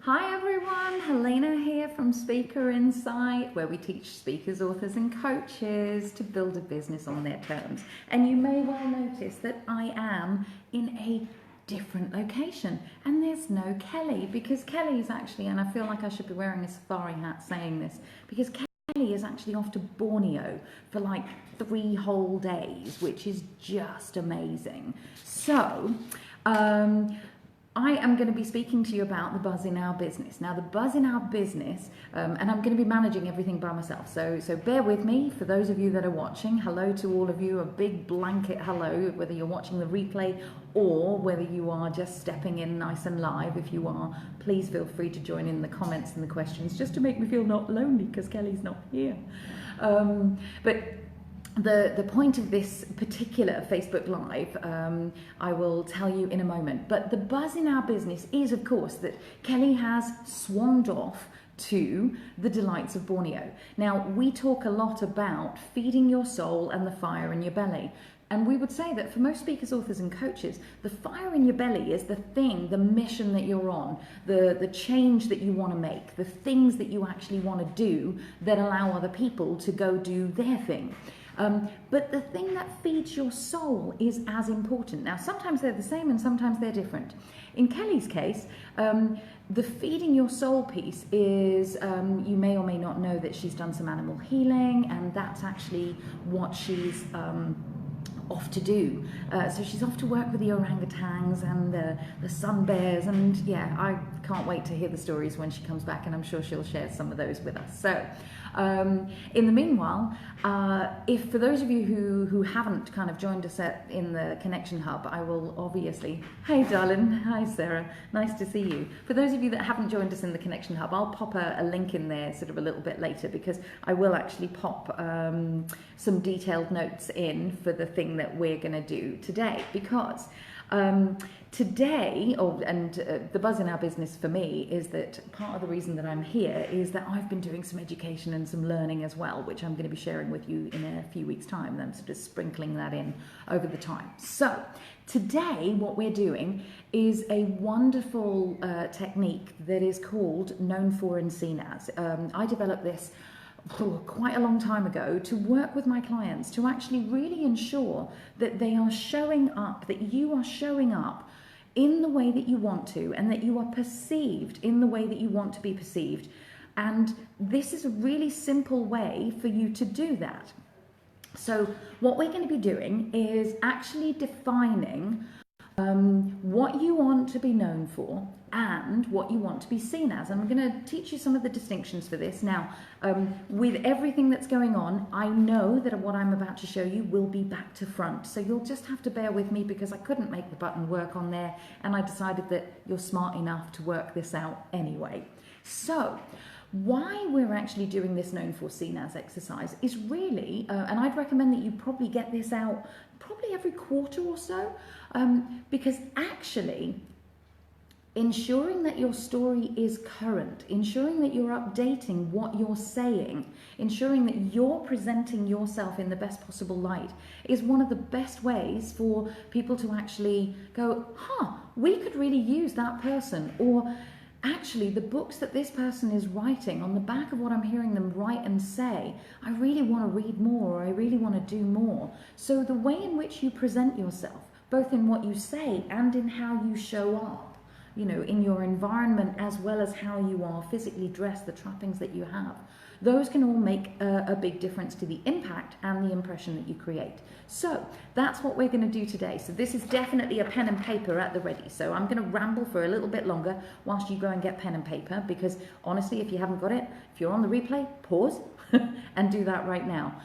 Hi everyone, Helena here from Speaker Insight, where we teach speakers, authors and coaches to build a business on their terms. And you may well notice that I am in a different location, and there's no Kelly, because Kelly is actually, and I feel like I should be wearing a safari hat saying this, because Kelly is actually off to Borneo for like 3 whole days, which is just amazing. So, I am going to be speaking to you about the buzz in our business. Now, the buzz in our business, and I'm going to be managing everything by myself. So bear with me. For those of you that are watching, hello to all of you. A big blanket hello, whether you're watching the replay or whether you are just stepping in nice and live. If you are, please feel free to join in the comments and the questions, just to make me feel not lonely, because Kelly's not here. But the point of this particular Facebook Live, I will tell you in a moment. But the buzz in our business is, of course, that Kelly has swanned off to the delights of Borneo. Now, we talk a lot about feeding your soul and the fire in your belly. And we would say that for most speakers, authors and coaches, the fire in your belly is the thing, the mission that you're on, the change that you want to make, the things that you actually want to do that allow other people to go do their thing. But the thing that feeds your soul is as important. Now, sometimes they're the same and sometimes they're different. In Kelly's case, the feeding your soul piece is, you may or may not know that she's done some animal healing, and that's actually what she's off to do. So she's off to work with the orangutans and the sun bears, and yeah, I can't wait to hear the stories when she comes back, and I'm sure she'll share some of those with us. So in the meanwhile, if for those of you who haven't kind of joined us in the Connection Hub, I will obviously, hey darling, hi Sarah, nice to see you. For those of you that haven't joined us in the Connection Hub, I'll pop a link in there sort of a little bit later, because I will actually pop some detailed notes in for the thing that we're going to do today, because today, the buzz in our business for me is that part of the reason that I'm here is that I've been doing some education and some learning as well, which I'm going to be sharing with you in a few weeks' time, and I'm sort of sprinkling that in over the time. So today what we're doing is a wonderful technique that is called Known For and Seen As. I developed this quite a long time ago to work with my clients to actually really ensure that they are showing up, that you are showing up in the way that you want to, and that you are perceived in the way that you want to be perceived. And this is a really simple way for you to do that. So what we're going to be doing is actually defining what you want to be known for and what you want to be seen as. And I'm going to teach you some of the distinctions for this. Now, with everything that's going on, I know that what I'm about to show you will be back to front. So you'll just have to bear with me, because I couldn't make the button work on there, and I decided that you're smart enough to work this out anyway. So why we're actually doing this Known For Seen As exercise is really, and I'd recommend that you probably get this out probably every quarter or so, because actually ensuring that your story is current, ensuring that you're updating what you're saying, ensuring that you're presenting yourself in the best possible light is one of the best ways for people to actually go, we could really use that person, or actually the books that this person is writing, on the back of what I'm hearing them write and say, I really want to read more, or I really want to do more. So the way in which you present yourself, both in what you say and in how you show up, you know, in your environment, as well as how you are physically dressed, the trappings that you have, those can all make a big difference to the impact and the impression that you create. So that's what we're going to do today. So this is definitely a pen and paper at the ready. So I'm going to ramble for a little bit longer whilst you go and get pen and paper, because honestly, if you haven't got it, if you're on the replay, pause and do that right now.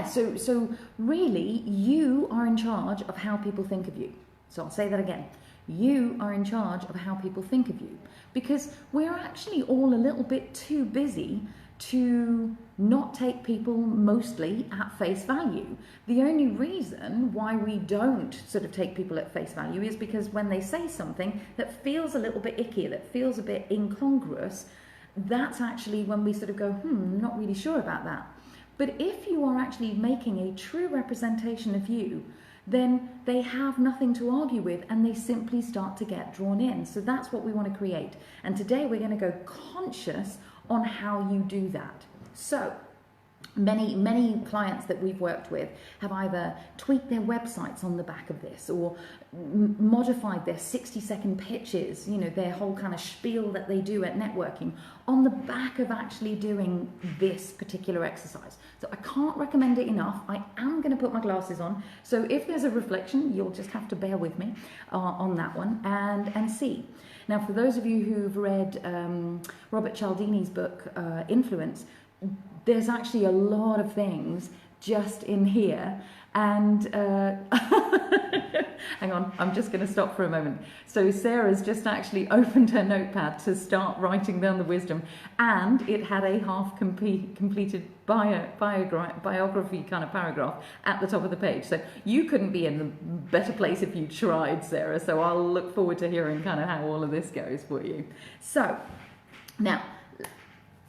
So really, you are in charge of how people think of you. So I'll say that again. You are in charge of how people think of you, because we're actually all a little bit too busy to not take people mostly at face value. The only reason why we don't sort of take people at face value is because when they say something that feels a little bit icky, that feels a bit incongruous, that's actually when we sort of go, not really sure about that. But if you are actually making a true representation of you, then they have nothing to argue with and they simply start to get drawn in. So that's what we want to create. And today we're going to go conscious on how you do that. So many clients that we've worked with have either tweaked their websites on the back of this, or modified their 60-second pitches, you know, their whole kind of spiel that they do at networking on the back of actually doing this particular exercise. So I can't recommend it enough. I am going to put my glasses on, so if there's a reflection, you'll just have to bear with me on that one and see. Now, for those of you who've read Robert Cialdini's book, Influence, there's actually a lot of things just in here, and hang on, I'm just going to stop for a moment. So Sarah's just actually opened her notepad to start writing down the wisdom, and it had a completed biography kind of paragraph at the top of the page. So you couldn't be in a better place if you tried, Sarah, so I'll look forward to hearing kind of how all of this goes for you. So now,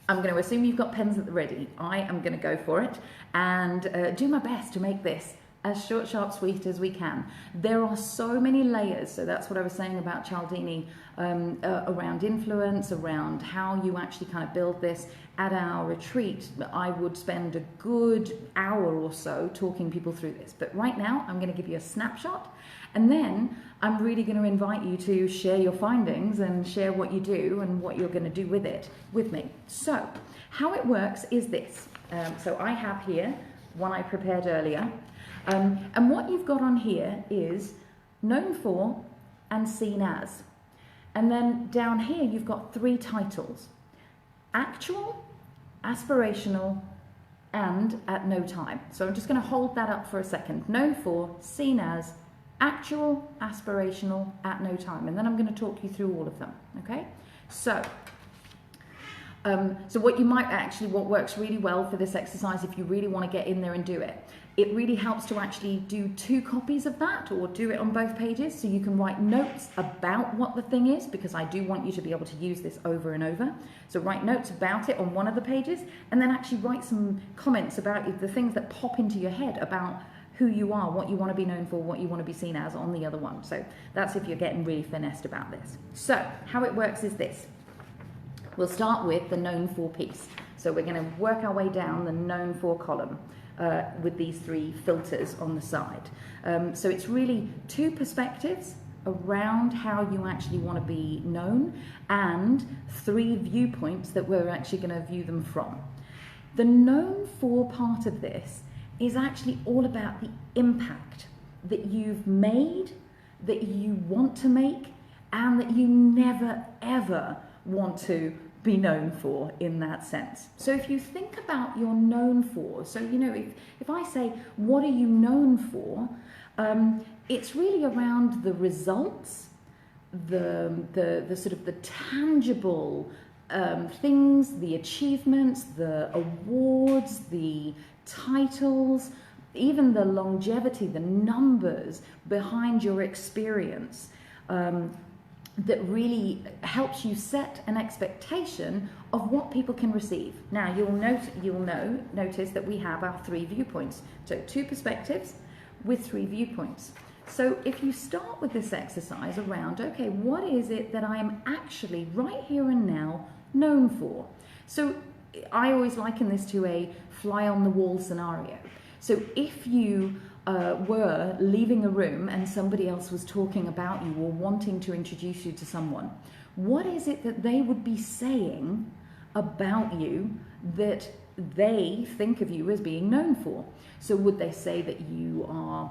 I'm going to assume you've got pens at the ready. I am going to go for it and do my best to make this as short, sharp, sweet as we can. There are so many layers, so that's what I was saying about Cialdini, around influence, around how you actually kind of build this. At our retreat, I would spend a good hour or so talking people through this. But right now, I'm going to give you a snapshot, and then I'm really going to invite you to share your findings and share what you do and what you're going to do with it with me. So how it works is this. So I have here one I prepared earlier. And what you've got on here is known for and seen as. And then down here, you've got 3 titles: actual, aspirational, and at no time. So I'm just going to hold that up for a second. Known for, seen as, actual, aspirational, at no time. And then I'm going to talk you through all of them. Okay? So what works really well for this exercise, if you really want to get in there and do it, it really helps to actually do 2 copies of that, or do it on both pages, so you can write notes about what the thing is, because I do want you to be able to use this over and over. So write notes about it on one of the pages, and then actually write some comments about the things that pop into your head about who you are, what you want to be known for, what you want to be seen as on the other one. So that's if you're getting really finessed about this. So how it works is this. We'll start with the known for piece. So we're going to work our way down the known for column with these 3 filters on the side. So it's really 2 perspectives around how you actually want to be known, and 3 viewpoints that we're actually going to view them from. The known for part of this is actually all about the impact that you've made, that you want to make, and that you never ever want to be known for in that sense. So if you think about your known for, so you know, if I say, what are you known for, it's really around the results, the sort of the tangible things, the achievements, the awards, the titles, even the longevity, the numbers behind your experience, that really helps you set an expectation of what people can receive. Now, you'll notice that we have our 3 viewpoints. So 2 perspectives with 3 viewpoints. So if you start with this exercise around, okay, what is it that I am actually right here and now known for? So I always liken this to a fly on the wall scenario. So if you were leaving a room and somebody else was talking about you or wanting to introduce you to someone, what is it that they would be saying about you that they think of you as being known for? So would they say that you are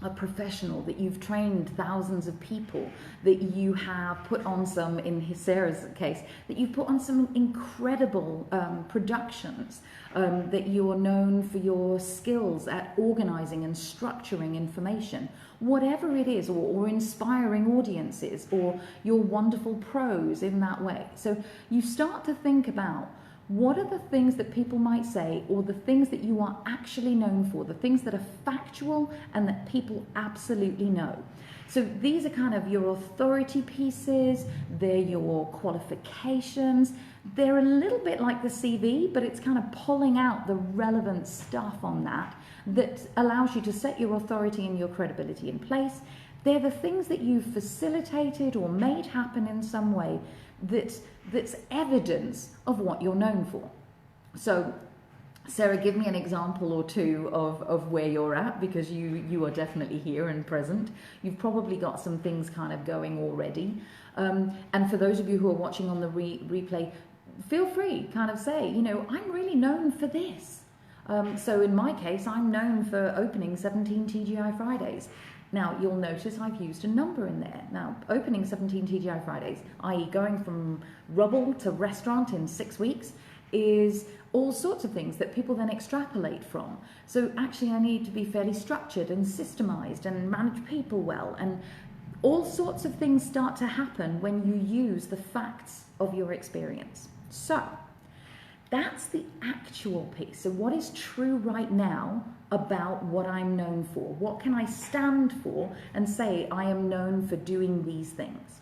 a professional, that you've trained thousands of people, that you have put on some, in Sarah's case, that you've put on some incredible productions, that you're known for your skills at organizing and structuring information, whatever it is, or inspiring audiences, or your wonderful prose in that way. So you start to think about, what are the things that people might say, or the things that you are actually known for, the things that are factual and that people absolutely know. So these are kind of your authority pieces, they're your qualifications. They're a little bit like the CV, but it's kind of pulling out the relevant stuff on that allows you to set your authority and your credibility in place. They're the things that you've facilitated or made happen in some way that's evidence of what you're known for. So Sarah, give me an example or two of where you're at, because you are definitely here and present. You've probably got some things kind of going already. And for those of you who are watching on the replay, feel free, kind of say, you know, I'm really known for this. So in my case, I'm known for opening 17 TGI Fridays. Now, you'll notice I've used a number in there. Now, opening 17 TGI Fridays, i.e. going from rubble to restaurant in 6 weeks, is all sorts of things that people then extrapolate from. So actually I need to be fairly structured and systemized and manage people well, and all sorts of things start to happen when you use the facts of your experience. So that's the actual piece. So what is true right now about what I'm known for? What can I stand for and say I am known for doing these things?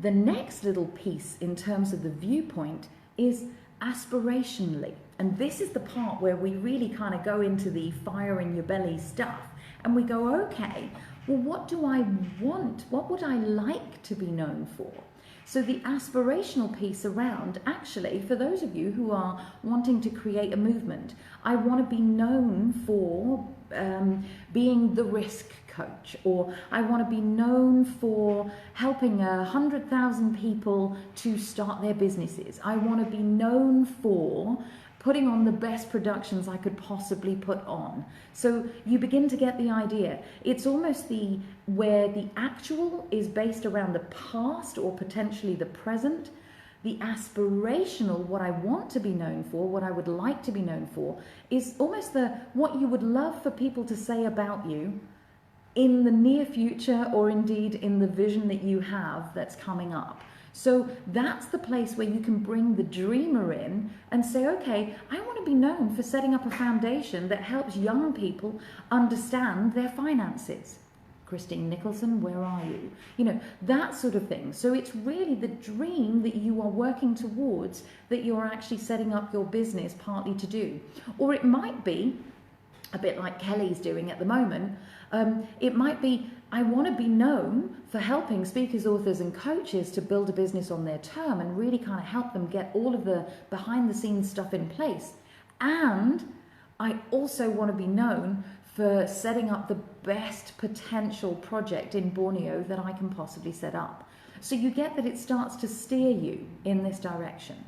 The next little piece in terms of the viewpoint is aspirationally. And this is the part where we really kind of go into the fire in your belly stuff. And we go, okay, well, what do I want? What would I like to be known for? So the aspirational piece around, actually, for those of you who are wanting to create a movement, I want to be known for being the risk coach, or I want to be known for helping 100,000 people to start their businesses. I want to be known for putting on the best productions I could possibly put on. So you begin to get the idea. It's almost where the actual is based around the past or potentially the present. The aspirational, what I want to be known for, what I would like to be known for, is almost what you would love for people to say about you in the near future, or indeed in the vision that you have that's coming up. So that's the place where you can bring the dreamer in and say, okay, I want to be known for setting up a foundation that helps young people understand their finances. Christine Nicholson, where are you? You know, that sort of thing. So it's really the dream that you are working towards that you're actually setting up your business partly to do. Or it might be, a bit like Kelly's doing at the moment, it might be, I want to be known for helping speakers, authors and coaches to build a business on their term and really kind of help them get all of the behind the scenes stuff in place. And I also want to be known for setting up the best potential project in Borneo that I can possibly set up. So you get that it starts to steer you in this direction.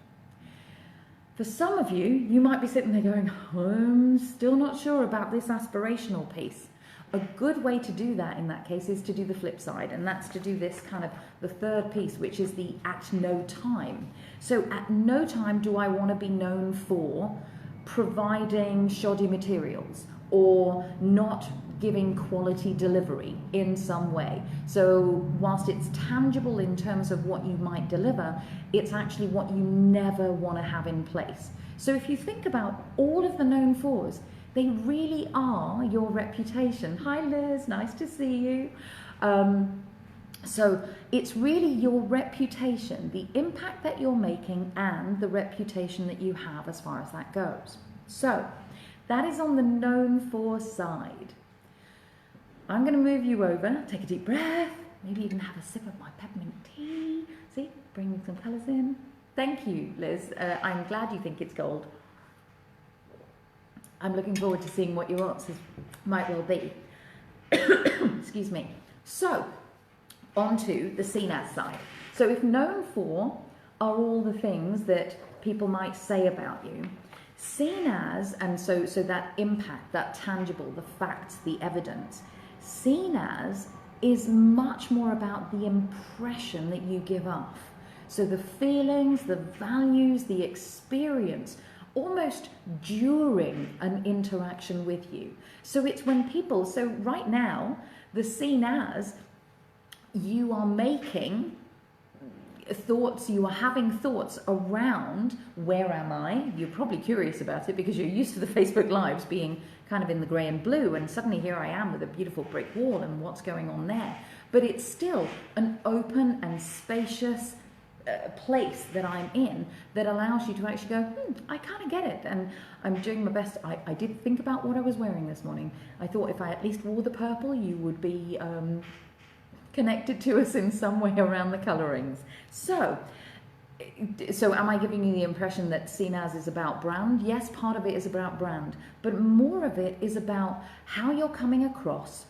For some of you, you might be sitting there going, I'm still not sure about this aspirational piece. A good way to do that in that case is to do the flip side, and that's to do this kind of the third piece, which is the at no time. So at no time do I want to be known for providing shoddy materials or not giving quality delivery in some way. So whilst it's tangible in terms of what you might deliver, it's actually what you never want to have in place. So if you think about all of the known fors, they really are your reputation. Hi Liz, nice to see you. So it's really your reputation, the impact that you're making and the reputation that you have as far as that goes. So that is on the known for side. I'm going to move you over, take a deep breath, maybe even have a sip of my peppermint tea. See, bringing some colours in. Thank you, Liz. I'm glad you think it's gold. I'm looking forward to seeing what your answers might well be. Excuse me. So, on to the seen as side. So if known for are all the things that people might say about you, seen as, and so that impact, that tangible, the facts, the evidence, seen as is much more about the impression that you give off. So the feelings, the values, the experience, almost during an interaction with you. So it's when people, so right now, the seen as, you are making thoughts, you are having thoughts around where am I? You're probably curious about it because you're used to the Facebook Lives being kind of in the grey and blue, and suddenly here I am with a beautiful brick wall and what's going on there. But it's still an open and spacious place that I'm in that allows you to actually go, I kind of get it, and I'm doing my best. I did think about what I was wearing this morning. I thought if I at least wore the purple, you would be connected to us in some way around the colorings. So am I giving you the impression that Seen As is about brand? Yes, part of it is about brand, but more of it is about how you're coming across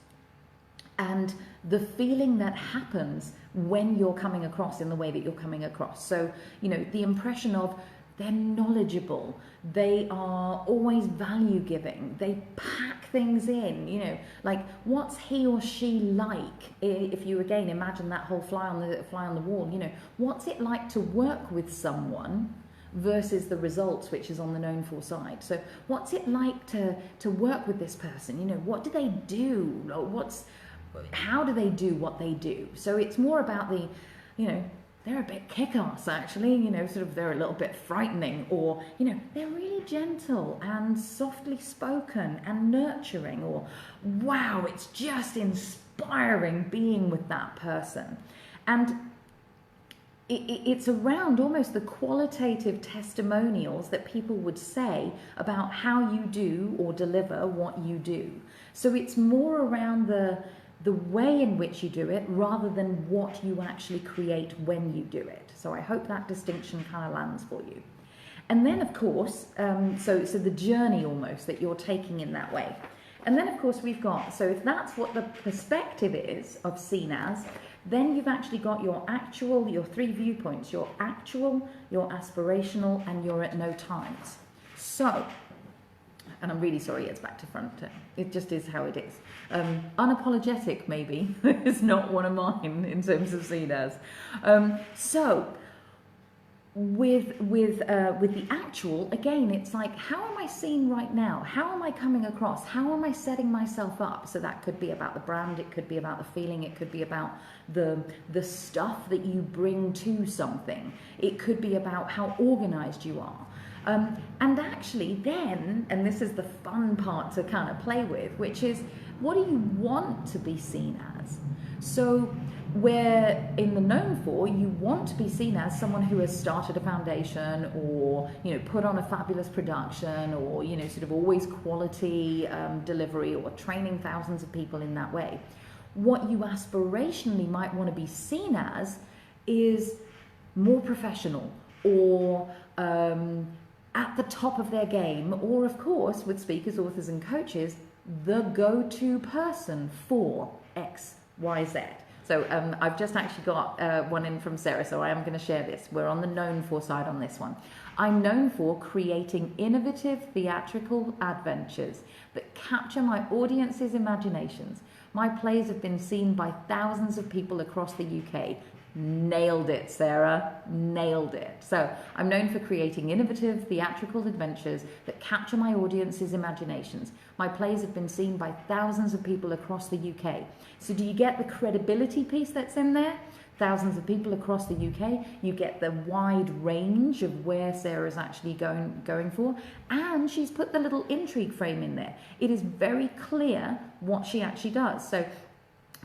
and the feeling that happens when you're coming across in the way that you're coming across. So, you know, the impression of they're knowledgeable, they are always value giving, they pack things in, you know, like what's he or she like? If you again imagine that whole fly on the wall, you know, what's it like to work with someone versus the results, which is on the known for side. So what's it like to work with this person? You know, what do they do? How do they do what they do? So it's more about the, you know, they're a bit kick-ass actually, you know, sort of they're a little bit frightening, or, you know, they're really gentle and softly spoken and nurturing, or wow, it's just inspiring being with that person. And it's around almost the qualitative testimonials that people would say about how you do or deliver what you do. So it's more around the way in which you do it rather than what you actually create when you do it. So I hope that distinction kind of lands for you. And then of course, so the journey almost that you're taking in that way. And then of course we've got, so if that's what the perspective is of Seen As, then you've actually got your actual, your three viewpoints, your actual, your aspirational, and your at no times. So, and I'm really sorry it's back to front, it just is how it is. Unapologetic maybe is not one of mine in terms of Seen As. So with the actual, again, it's like, how am I seen right now? How am I coming across? How am I setting myself up? So that could be about the brand, it could be about the feeling, it could be about the stuff that you bring to something. It could be about how organized you are. And actually then, and this is the fun part to kind of play with, which is, what do you want to be seen as? So where in the known for, you want to be seen as someone who has started a foundation, or, you know, put on a fabulous production, or, you know, sort of always quality delivery, or training thousands of people in that way. What you aspirationally might want to be seen as is more professional, or at the top of their game, or of course with speakers, authors and coaches, the go-to person for X, Y, Z. So I've just actually got one in from Sarah, so I am going to share this. We're on the known for side on this one. I'm known for creating innovative theatrical adventures that capture my audience's imaginations. My plays have been seen by thousands of people across the UK. Nailed it, Sarah, nailed it. So I'm known for creating innovative theatrical adventures that capture my audience's imaginations. My plays have been seen by thousands of people across the UK. So do you get the credibility piece that's in there? Thousands of people across the UK. You get the wide range of where Sarah's actually going for, and she's put the little intrigue frame in there. It is very clear what she actually does. So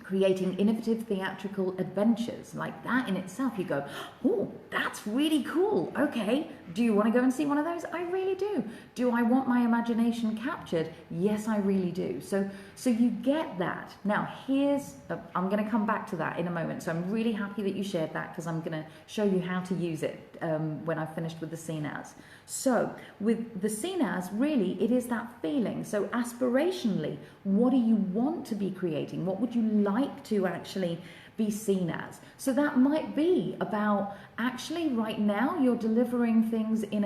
creating innovative theatrical adventures, like that in itself, you go, oh, that's really cool. Okay, do you want to go and see one of those? I really do. Do I want my imagination captured? Yes, I really do. So you get that. Now here's, I'm going to come back to that in a moment. So I'm really happy that you shared that, because I'm going to show you how to use it when I've finished with the Seen As. So with the Seen As, really, it is that feeling. So aspirationally, what do you want to be creating? What would you like to actually be seen as? So that might be about, actually right now you're delivering things in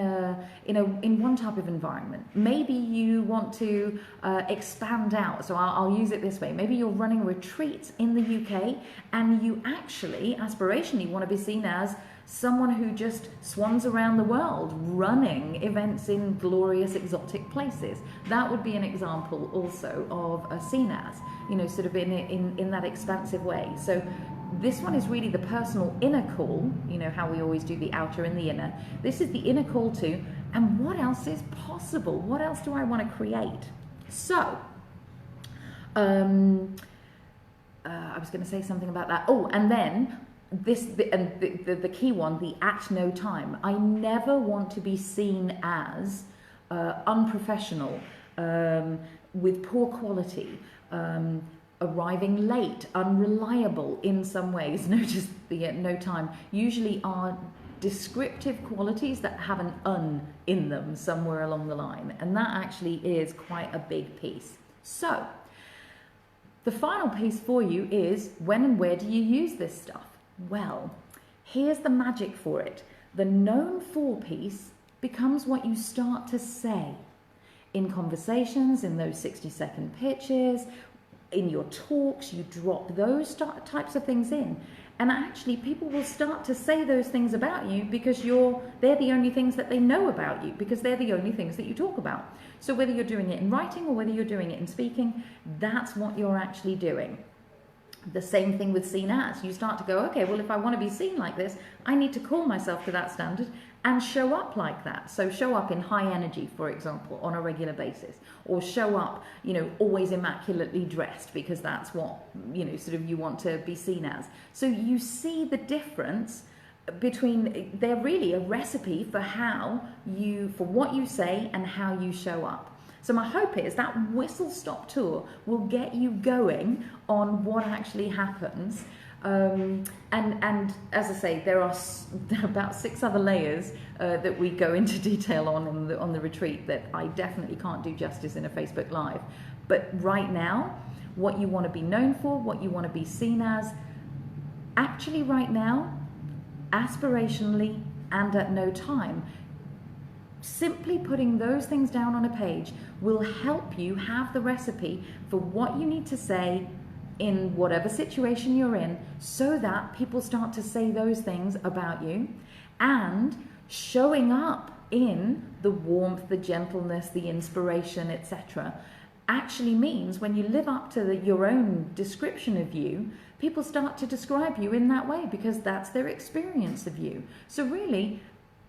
one type of environment. Maybe you want to expand out. So I'll use it this way. Maybe you're running retreats in the UK, and you actually aspirationally want to be seen as someone who just swans around the world running events in glorious exotic places. That would be an example also of a Seen As, you know, sort of in that expansive way. So This one is really the personal inner call, you know how we always do the outer and the inner. This is the inner call to, and what else is possible? What else do I want to create? So, I was going to say something about that. Oh, and then the key one, the at no time. I never want to be seen as unprofessional, with poor quality, arriving late, unreliable in some ways. Notice the no time usually are descriptive qualities that have an un in them somewhere along the line, and that actually is quite a big piece. So the final piece for you is, when and where do you use this stuff? Well, here's the magic for it. The known for piece becomes what you start to say in conversations, in those 60-second pitches, in your talks. You drop those types of things in, and actually people will start to say those things about you because they're the only things that they know about you, because they're the only things that you talk about. So whether you're doing it in writing or whether you're doing it in speaking, that's what you're actually doing. The same thing with seen as. You start to go, okay, well, if I want to be seen like this, I need to call myself to that standard and show up like that. So show up in high energy, for example, on a regular basis, or show up, you know, always immaculately dressed, because that's what, you know, sort of you want to be seen as. So you see the difference between, they're really a recipe for for what you say and how you show up. So my hope is that whistle stop tour will get you going on what actually happens. And as I say, there are about 6 other layers that we go into detail on the retreat that I definitely can't do justice in a Facebook Live. But right now, what you want to be known for, what you want to be seen as, actually right now, aspirationally and at no time, simply putting those things down on a page will help you have the recipe for what you need to say in whatever situation you're in, so that people start to say those things about you. And showing up in the warmth, the gentleness, the inspiration, etc., actually means when you live up to your own description of you, people start to describe you in that way because that's their experience of you. So really,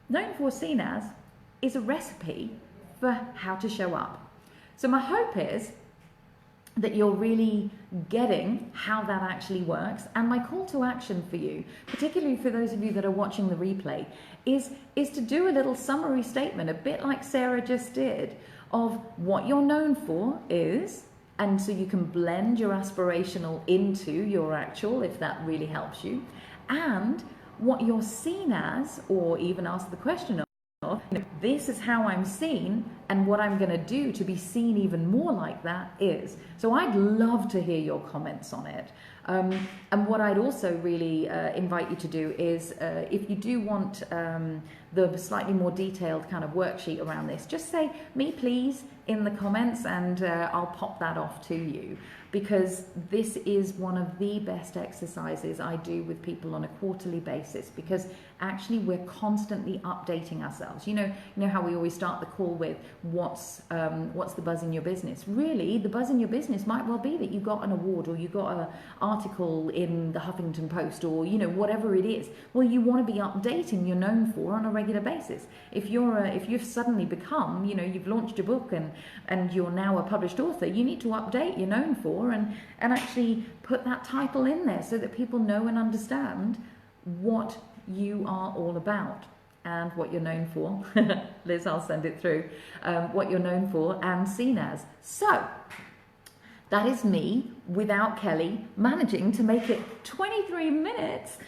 known for, seen as is a recipe for how to show up. So my hope is that you're really getting how that actually works. And my call to action for you, particularly for those of you that are watching the replay, is to do a little summary statement, a bit like Sarah just did, of what you're known for is, and so you can blend your aspirational into your actual, if that really helps you, and what you're seen as, or even ask the question of, this is how I'm seen, and what I'm going to do to be seen even more like that is. So I'd love to hear your comments on it. And what I'd also really invite you to do is, if you do want the slightly more detailed kind of worksheet around this, just say, me please, in the comments, and I'll pop that off to you. Because this is one of the best exercises I do with people on a quarterly basis, because actually we're constantly updating ourselves. You know how we always start the call with what's the buzz in your business? Really, the buzz in your business might well be that you got an award, or you got an article in the Huffington Post, or whatever it is. Well, you want to be updating your known for on a regular basis. If you've suddenly become, you've launched a book and you're now a published author, you need to update your known for and actually put that title in there so that people know and understand what you are all about and what you're known for. Liz, I'll send it through. What you're known for and seen as. So that is me, without Kelly, managing to make it 23 minutes,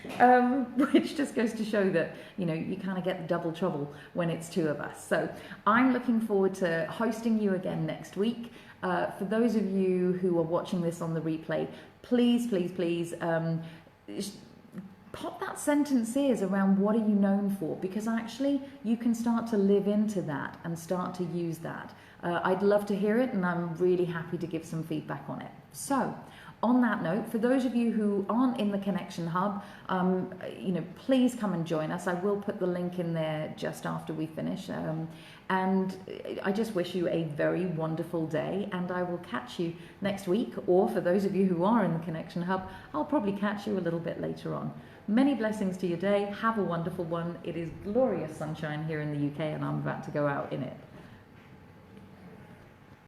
which just goes to show that, you kind of get the double trouble when it's 2 of us. So I'm looking forward to hosting you again next week. For those of you who are watching this on the replay, please, please, please, pop that sentence ears around what are you known for, because actually you can start to live into that and start to use that. I'd love to hear it, and I'm really happy to give some feedback on it. So On that note, for those of you who aren't in the Connection Hub, please come and join us. I will put the link in there just after we finish. And I just wish you a very wonderful day, and I will catch you next week, or for those of you who are in the Connection Hub, I'll probably catch you a little bit later on. Many blessings to your day. Have a wonderful one. It is glorious sunshine here in the UK, and I'm about to go out in it.